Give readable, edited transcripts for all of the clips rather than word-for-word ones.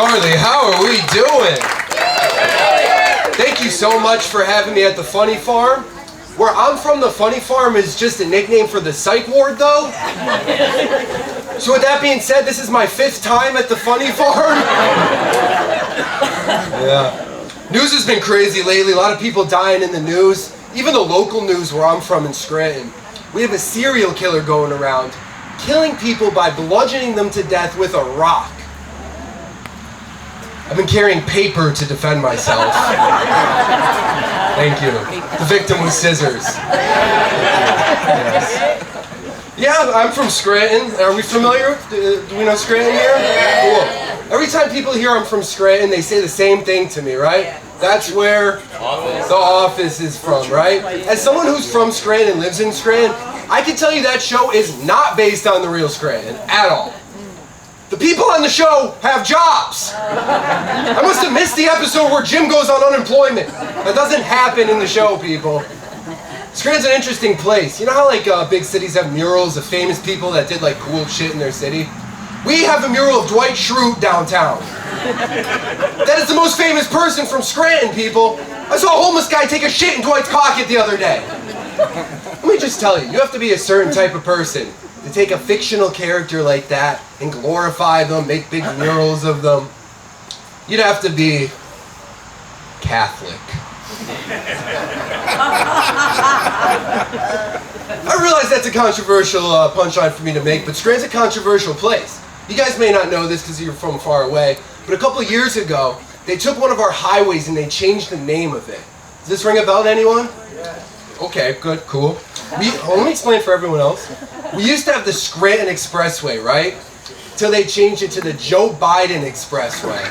Darley, how are we doing? Thank you so much for having me at the Funny Farm. Where I'm from, the Funny Farm is just a nickname for the psych ward, though. So with that being said, this is my 5th time at the Funny Farm. Yeah. News has been crazy lately. A lot of people dying in the news. Even the local news where I'm from in Scranton. We have a serial killer going around, killing people by bludgeoning them to death with a rock. I've been carrying paper to defend myself. Thank you. The victim was scissors. Yes. Yeah, I'm from Scranton. Are we familiar? Do we know Scranton here? Cool. Every time people hear I'm from Scranton, they say the same thing to me, right? That's where the office is from, right? As someone who's from Scranton and lives in Scranton, I can tell you that show is not based on the real Scranton at all. The people on the show have jobs. I must have missed the episode where Jim goes on unemployment. That doesn't happen in the show, people. Scranton's an interesting place. You know how like big cities have murals of famous people that did like cool shit in their city? We have a mural of Dwight Schrute downtown. That is the most famous person from Scranton, people. I saw a homeless guy take a shit in Dwight's pocket the other day. Let me just tell you, you have to be a certain type of person to take a fictional character like that and glorify them, make big murals of them. You'd have to be Catholic. I realize that's a controversial punchline for me to make, but Scranton's a controversial place. You guys may not know this because you're from far away, but a couple of years ago, they took one of our highways and they changed the name of it. Does this ring a bell to anyone? Yeah. Okay, good, cool. Let me explain for everyone else. We used to have the Scranton Expressway, right? Till they changed it to the Joe Biden Expressway.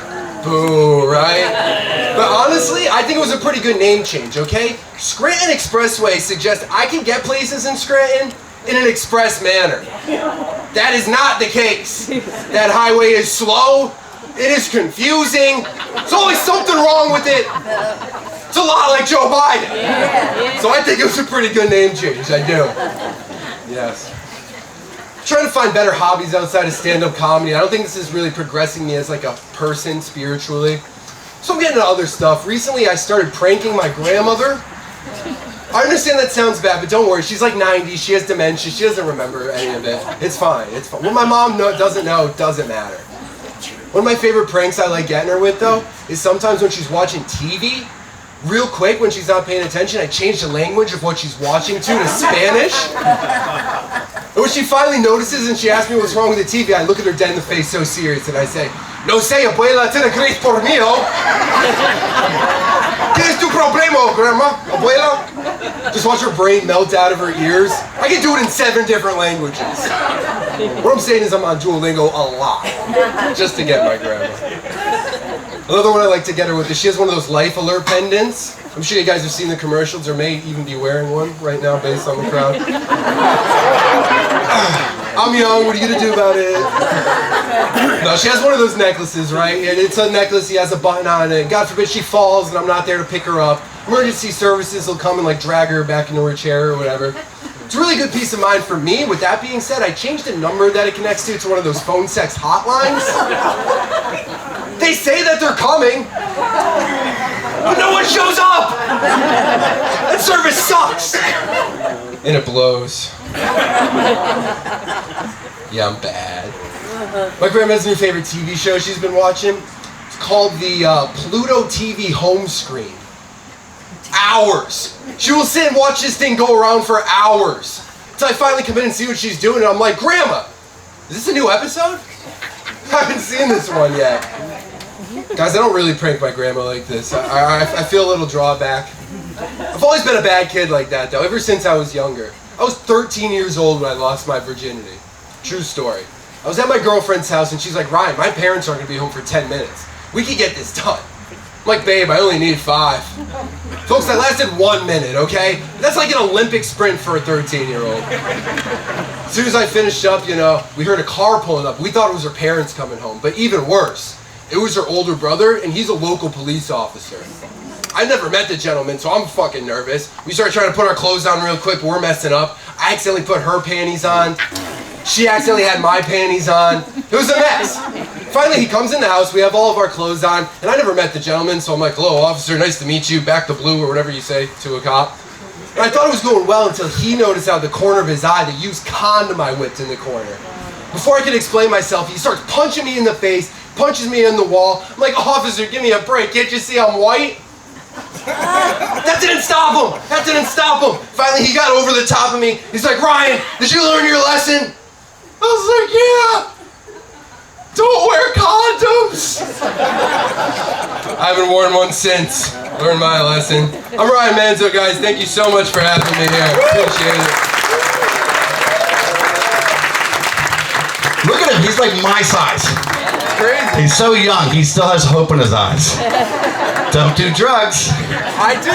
Boo, right? But honestly, I think it was a pretty good name change, okay? Scranton Expressway suggests I can get places in Scranton in an express manner. That is not the case. That highway is slow, it is confusing, there's always something wrong with it. It's a lot like Joe Biden. So I think it was a pretty good name change, I do. Yes. I'm trying to find better hobbies outside of stand-up comedy. I don't think this is really progressing me as like a person spiritually. So I'm getting into other stuff. Recently I started pranking my grandmother. I understand that sounds bad, but don't worry. She's like 90. She has dementia. She doesn't remember any of it. It's fine. It's fine. What my mom doesn't know doesn't matter. One of my favorite pranks I like getting her with, though, is sometimes when she's watching TV, real quick when she's not paying attention, I change the language of what she's watching to Spanish. And when she finally notices and she asks me what's wrong with the TV, I look at her dead in the face so serious and I say, "No sé, abuela, te crees por mí, oh? ¿Qué es tu problema, grandma? Abuela?" Just watch her brain melt out of her ears. I can do it in 7 different languages. What I'm saying is I'm on Duolingo a lot, just to get my grandma. Another one I like to get her with is she has one of those life alert pendants. I'm sure you guys have seen the commercials or may even be wearing one right now based on the crowd. I'm young, what are you gonna do about it? No, she has one of those necklaces, right? It's a necklace, he has a button on it. God forbid she falls and I'm not there to pick her up. Emergency services will come and like drag her back into her chair or whatever. It's a really good peace of mind for me. With that being said, I changed the number that it connects to one of those phone sex hotlines. They say that they're coming, but no one shows up! That service sucks! And it blows. Yeah, I'm bad. My grandma has a new favorite TV show she's been watching. It's called the Pluto TV home screen. Hours. She will sit and watch this thing go around for hours. Until I finally come in and see what she's doing, and I'm like, "Grandma, is this a new episode?" I haven't seen this one yet. Guys, I don't really prank my grandma like this. I feel a little drawback. I've always been a bad kid like that, though, ever since I was younger. I was 13 years old when I lost my virginity. True story. I was at my girlfriend's house, and she's like, "Ryan, my parents aren't going to be home for 10 minutes. We could get this done." I'm like, "Babe, I only need 5. Folks, that lasted 1 minute, okay? That's like an Olympic sprint for a 13-year-old. As soon as I finished up, we heard a car pulling up. We thought it was her parents coming home, but even worse, it was her older brother, and he's a local police officer. I never met the gentleman, so I'm fucking nervous. We started trying to put our clothes on real quick, but we're messing up. I accidentally put her panties on. She accidentally had my panties on. It was a mess. Finally, he comes in the house. We have all of our clothes on, and I never met the gentleman, so I'm like, hello, officer, nice to meet you. Back to blue, or whatever you say to a cop. And I thought it was going well until he noticed out of the corner of his eye the used condom I whipped in the corner. Before I could explain myself, he starts punching me in the face, punches me in the wall. I'm like, officer, give me a break. Can't you see I'm white? That didn't stop him. That didn't stop him. Finally, he got over the top of me. He's like, Ryan, did you learn your lesson? I was like, yeah. Don't wear condoms. I haven't worn one since. Learned my lesson. I'm Ryan Manzo, guys. Thank you so much for having me here. Appreciate it. Look at him. He's like my size. Crazy. He's so young. He still has hope in his eyes. Don't do drugs. I do.